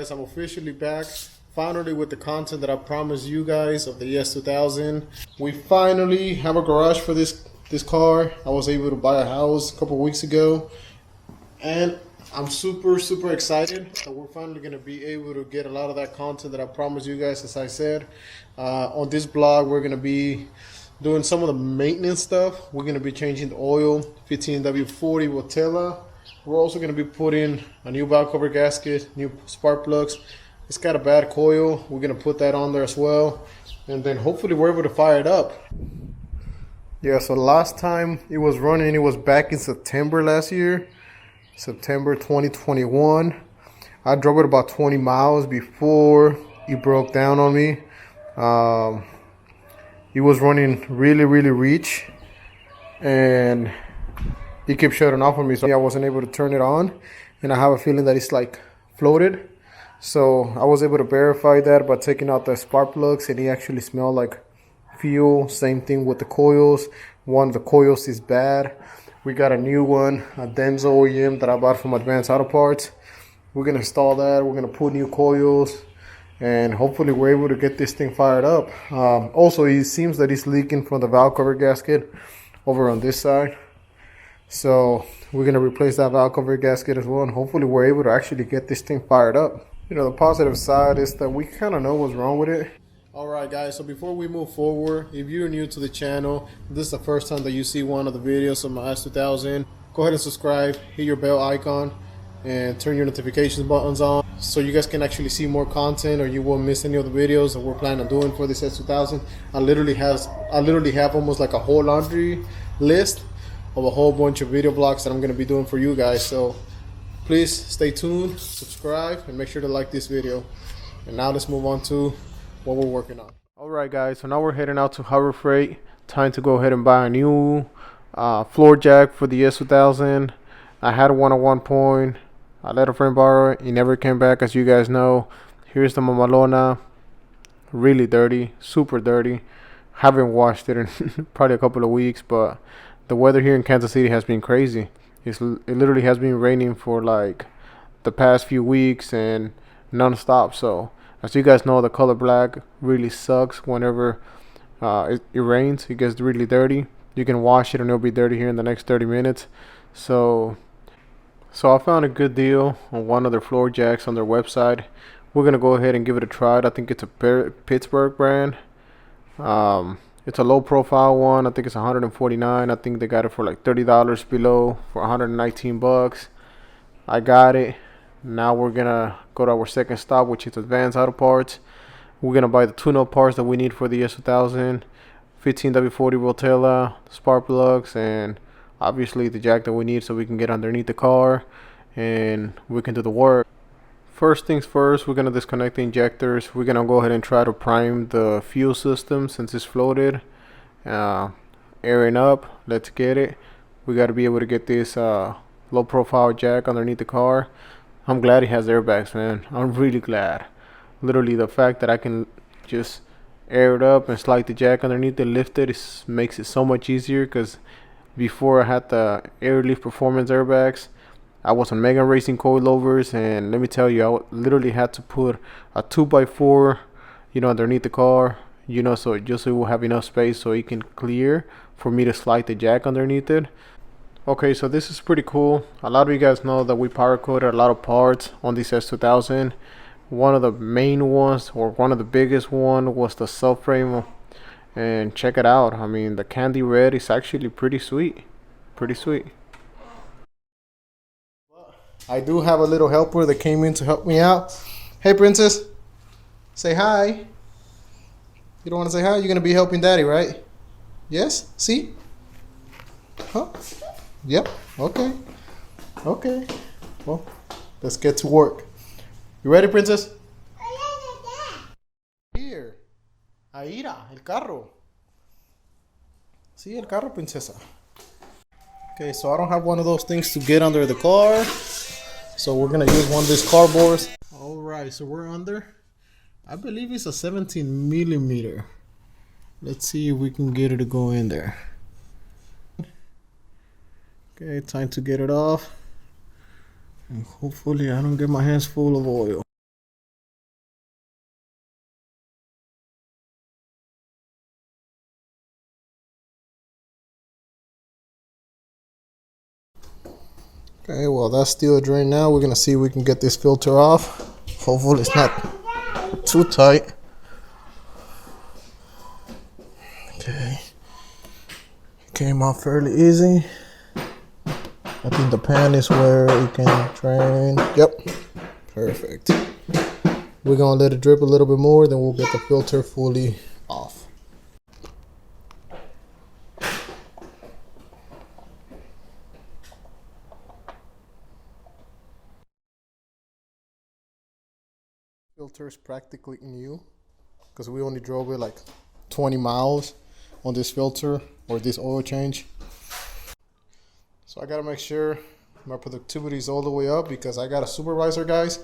guys, I'm officially back. Finally with the content that I promised you guys of the S2000. We finally have a garage for this car. I was able to buy a house a couple weeks ago. And I'm super excited that we're finally going to be able to get a lot of that content that I promised you guys. As I said, on this blog, we're going to be doing some of the maintenance stuff. We're going to be changing the oil, 15W40 Rotella. We're also going to be putting a new valve cover gasket, new spark plugs. It's got a bad coil. We're going to put that on there as well. And then hopefully we're able to fire it up. Yeah, so the last time it was running, it was back in September last year. September 2021. I drove it about 20 miles before it broke down on me. It was running really rich, and it kept shutting off on me, so I wasn't able to turn it on, and I have a feeling that it's like floated. So I was able to verify that by taking out the spark plugs, and it actually smelled like fuel. Same thing with the coils. One of the coils is bad. We got a new one, a Denso OEM that I bought from Advanced Auto Parts. We're gonna install that. We're gonna put new coils, and hopefully we're able to get this thing fired up. Also, it seems that it's leaking from the valve cover gasket over on this side. So we're gonna replace that valve cover gasket as well, and hopefully we're able to actually get this thing fired up. You know, the positive side is that we kind of know what's wrong with it. Alright guys, so before we move forward, if you're new to the channel, this is the first time that you see one of the videos of my S2000, go ahead and subscribe, hit your bell icon, and turn your notifications buttons on so you guys can actually see more content, or you won't miss any of the videos that we're planning on doing for this S2000. I literally have almost like a whole laundry list of a whole bunch of video blogs that I'm going to be doing for you guys. So please stay tuned, subscribe, and make sure to like this video. And now let's move on to what we're working on. Alright guys, so now we're heading out to Harbor Freight. Time to go ahead and buy a new floor jack for the S2000. I had one at one point. I let a friend borrow it. He never came back, as you guys know. Here's the Mamalona. Really dirty, super dirty. Haven't washed it in probably a couple of weeks, but the weather here in Kansas City has been crazy. It literally has been raining for like the past few weeks and non-stop. So as you guys know, the color black really sucks whenever it rains. It gets really dirty. You can wash it and it'll be dirty here in the next 30 minutes. So I found a good deal on one of their floor jacks on their website. We're going to go ahead and give it a try. I think it's a Pittsburgh brand. It's a low profile one. I think it's $149. I think they got it for like $30 below for $119. I got it. Now we're gonna go to our second stop, which is Advanced Auto Parts. We're gonna buy the tune-up parts that we need for the S2000, 15W40 Rotella, spark plugs, and obviously the jack that we need so we can get underneath the car and we can do the work. First things first, we're gonna disconnect the injectors. We're gonna go ahead and try to prime the fuel system since it's floated. Airing up, let's get it. We gotta be able to get this low profile jack underneath the car. I'm glad he has airbags, man. I'm really glad. Literally, the fact that I can just air it up and slide the jack underneath it, lift it, makes it so much easier. Because before I had the Airlift Performance airbags, I was on Megan Racing coilovers, and let me tell you, I literally had to put a 2x4, underneath the car, so just so it will have enough space so it can clear for me to slide the jack underneath it. Okay, so this is pretty cool. A lot of you guys know that we powder coated a lot of parts on this S2000. One of the main ones, or one of the biggest one, was the subframe. And check it out. I mean, the candy red is actually pretty sweet. Pretty sweet. I do have a little helper that came in to help me out. Hey, princess. Say hi. You don't want to say hi? You're going to be helping daddy, right? Yes? See? Huh? Yep. Okay. Okay. Well, let's get to work. You ready, princess? Here. Aira, el carro. Sí, el carro, princesa. Okay, so I don't have one of those things to get under the car. So we're going to use one of these cardboards. Alright, so we're under. I believe it's a 17 millimeter. Let's see if we can get it to go in there. Okay, time to get it off. And hopefully I don't get my hands full of oil. Okay, well that's still drained now. We're gonna see if we can get this filter off. Hopefully it's not too tight. Okay, came off fairly easy. I think the pan is where it can drain. Yep, perfect. We're gonna let it drip a little bit more, then we'll get the filter fully off. Filter is practically new because we only drove it like 20 miles on this filter or this oil change. So I gotta make sure my productivity is all the way up because I got a supervisor, guys.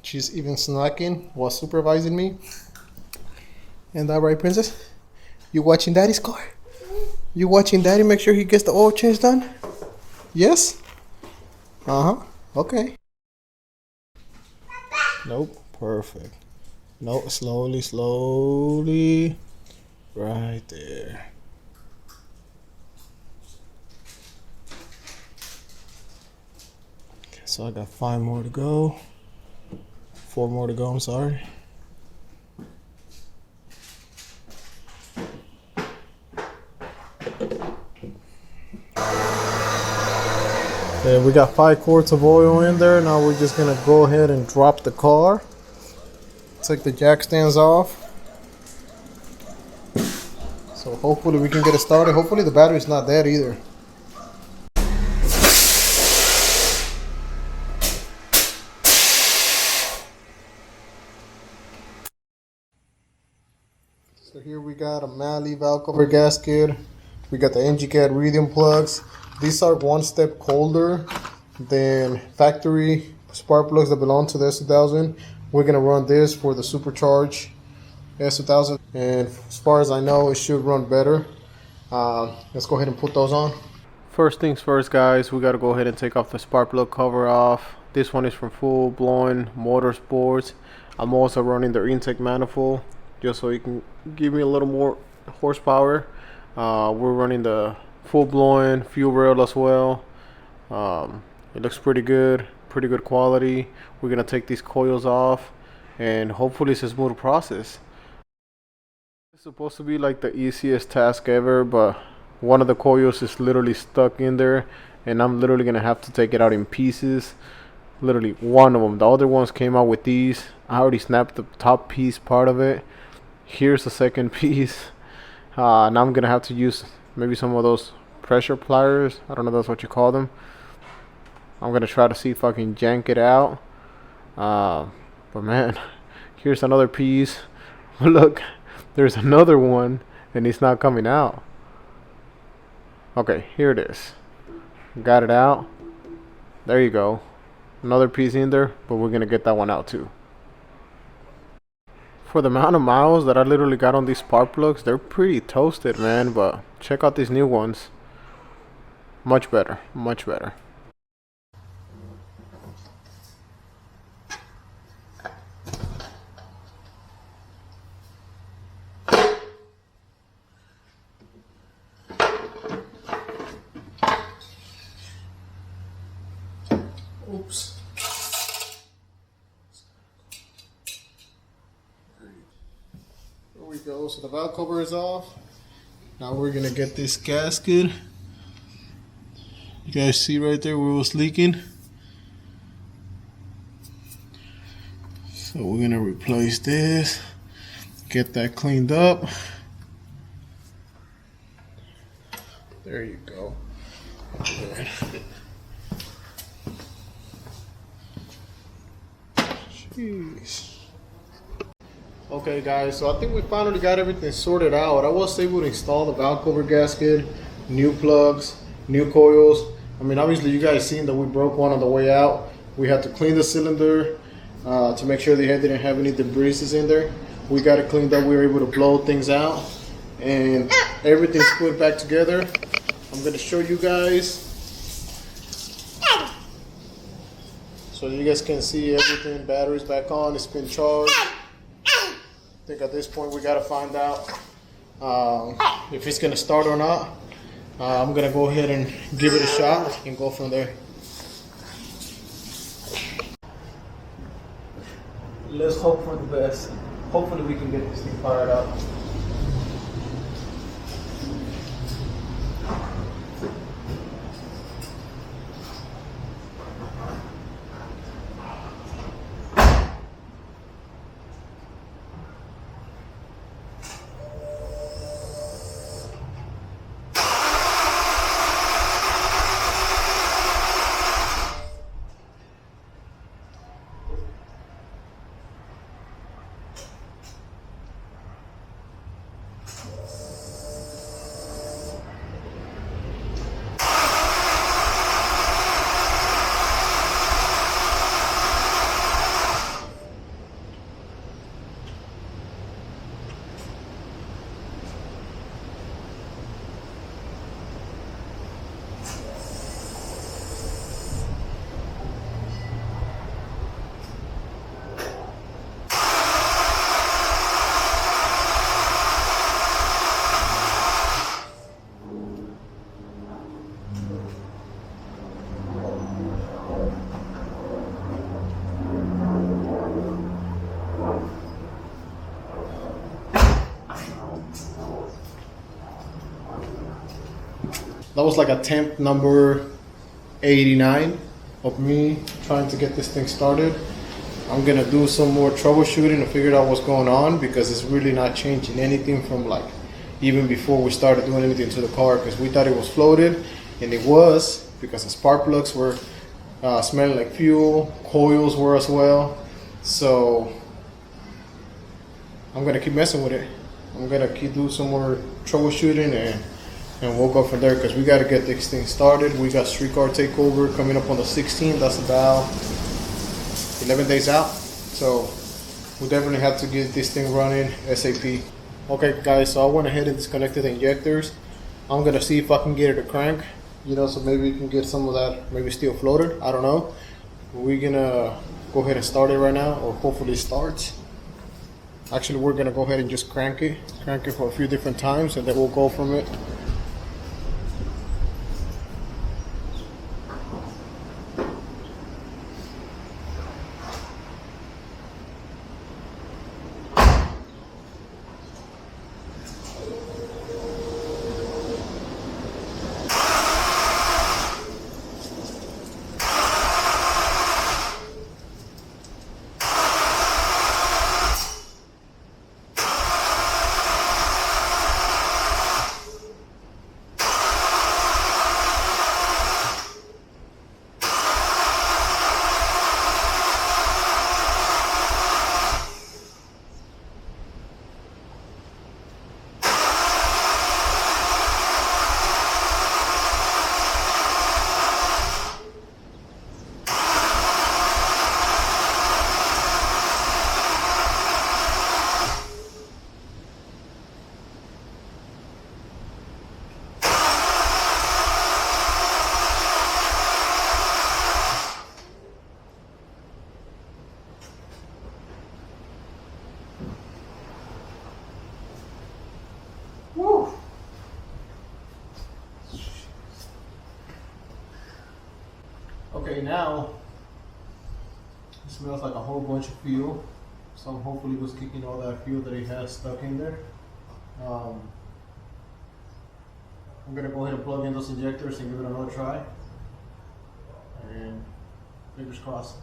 She's even snacking while supervising me. And that right, princess? You watching daddy's car? You watching daddy make sure he gets the oil change done? Yes? Uh-huh. Okay. Nope. Perfect. No, slowly, slowly. Right there. Okay, so I got 5 more to go. 4 more to go, I'm sorry. Okay, we got 5 quarts of oil in there. Now we're just gonna go ahead and drop the car. Take the jack stands off. So hopefully we can get it started. Hopefully the battery's not dead either. So here we got a Mali valve cover gasket. We got the NG-CAD radium plugs. These are 1 step colder than factory spark plugs that belong to the S2000. We're gonna run this for the supercharged S2000, and as far as I know, it should run better. Let's go ahead and put those on. First things first, guys, we gotta go ahead and take off the spark plug cover off. This one is from Full Blown Motorsports. I'm also running their intake manifold just so you can give me a little more horsepower. We're running the Full Blown fuel rail as well. It looks pretty good quality. We're gonna take these coils off and hopefully it's a smooth process. It's supposed to be like the easiest task ever, but one of the coils is literally stuck in there and I'm literally gonna have to take it out in pieces. Literally one of them. The other ones came out with these. I already snapped the top piece part of it. Here's the second piece. Now I'm gonna have to use maybe some of those pressure pliers. I don't know if that's what you call them. I'm gonna try to see if I can jank it out. But man, here's another piece. Look, there's another one and it's not coming out. Okay, here it is. Got it out. There you go. Another piece in there, but we're gonna get that one out too. For the amount of miles that I literally got on these spark plugs, they're pretty toasted, man. But check out these new ones. Much better, much better. Oops. There we go. So the valve cover is off. Now we're gonna get this gasket. You guys see right there where it was leaking? So we're gonna replace this. Get that cleaned up. There you go. Good. Jeez. Okay guys, so I think we finally got everything sorted out. I was able to install the valve cover gasket, new plugs, new coils. I mean, obviously you guys seen that we broke one on the way out. We had to clean the cylinder to make sure they didn't have any debris in there. We got it cleaned up. We were able to blow things out and everything's put back together. I'm going to show you guys so you guys can see everything. Battery's back on, it's been charged. I think at this point we got to find out if it's going to start or not. I'm going to go ahead and give it a shot and go from there. let's hope for the best. Hopefully we can get this thing fired up. That was like attempt number 89 of me trying to get this thing started. I'm gonna do some more troubleshooting to figure out what's going on, because it's really not changing anything from like even before we started doing anything to the car, because we thought it was floated, and it was, because the spark plugs were smelling like fuel, coils were as well. So I'm gonna keep messing with it. I'm gonna keep doing some more troubleshooting, and we'll go from there, because we got to get this thing started. We got streetcar takeover coming up on the 16th. That's about 11 days out. So we definitely have to get this thing running ASAP. Okay guys, so I went ahead and disconnected the injectors. I'm gonna see if I can get it to crank, so maybe we can get some of that maybe still floated. I don't know. We're gonna go ahead and start it right now, or hopefully it starts. Actually, we're gonna go ahead and just crank it for a few different times, and then we'll go from it. Woo. Okay, now it smells like a whole bunch of fuel. So hopefully it was kicking all that fuel that it has stuck in there. I'm gonna go ahead and plug in those injectors and give it another try. And fingers crossed.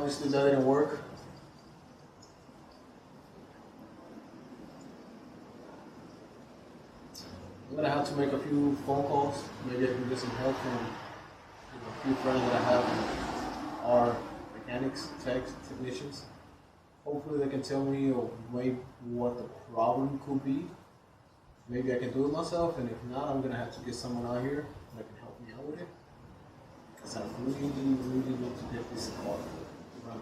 obviously that didn't work. I'm gonna have to make a few phone calls. Maybe I can get some help from a few friends that I have are mechanics, technicians. Hopefully they can tell me what the problem could be. Maybe I can do it myself, and if not, I'm gonna have to get someone out here that can help me out with it. Because I really need to get this car running.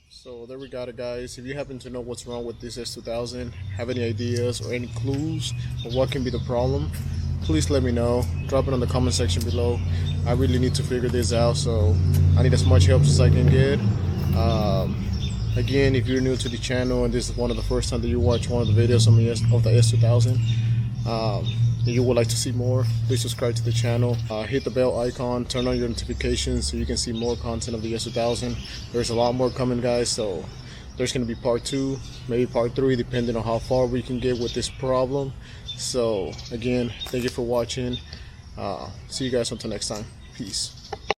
So there we got it, guys. If you happen to know what's wrong with this S2000, have any ideas or any clues of what can be the problem, please let me know. Drop it in the comment section below. I really need to figure this out, so I need as much help as I can get. Again, if you're new to the channel and this is one of the first time that you watch one of the videos of the S2000, and you would like to see more, please subscribe to the channel. Hit the bell icon, turn on your notifications so you can see more content of the S2000. There's a lot more coming, guys, so there's going to be part 2, maybe part 3, depending on how far we can get with this problem. So again, thank you for watching. See you guys until next time. Peace.